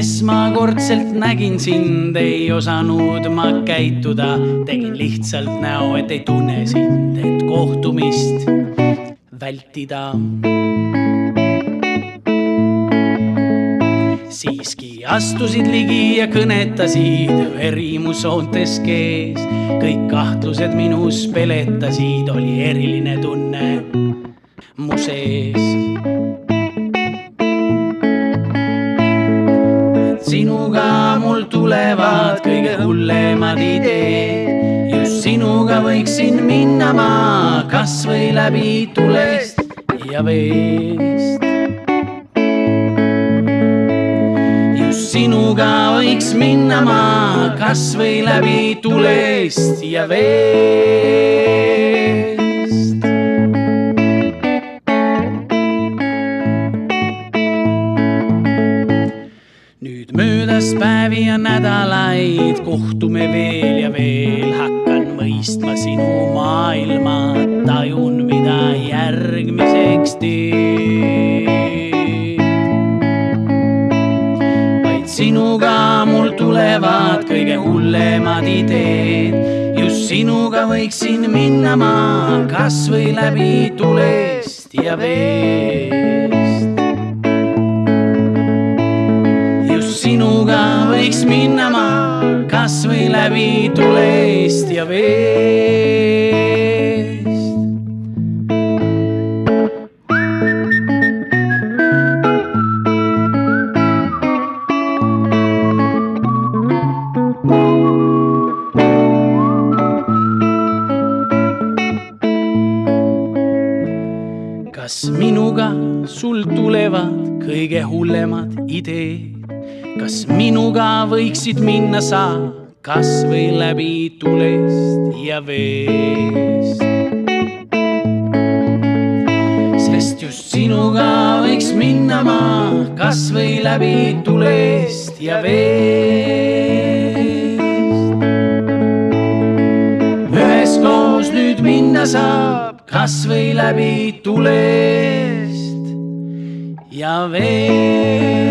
Esmakordselt nägin sind, ei osanud ma käituda. Tegin lihtsalt näo, et ei tunne sind, et kohtumist vältida. Siiski astusid ligi ja kõnetasid erimusoontes kees. Kõik kahtlused minus peletasid, oli eriline tunne mu sees. Sinuga mul tulevad kõige hullemad ideed. Just sinuga võiksin minna ma kas või läbi tulest ja veest. Just sinuga võiks minna ma kas või läbi tulest ja veest. Möödas päevi ja nädalaid, kohtume veel ja veel. Hakkan mõistma sinu maailma, tajun, mida järgmiseks teed. Vaid sinuga mul tulevad kõige hullemad ideed. Just sinuga võiksin minna ma kas või läbi tulest ja veest. Sinuga võiks minna ma kas või läbi tulest ja veest. Kas minuga sul tulevad kõige hullemad ideed? Kas minuga võiksid minna sa kas või läbi tulest ja veest? Sest just sinuga võiks minna ma kas või läbi tulest ja veest. Üheskoos nüüd minna saab kas või läbi tulest ja veest.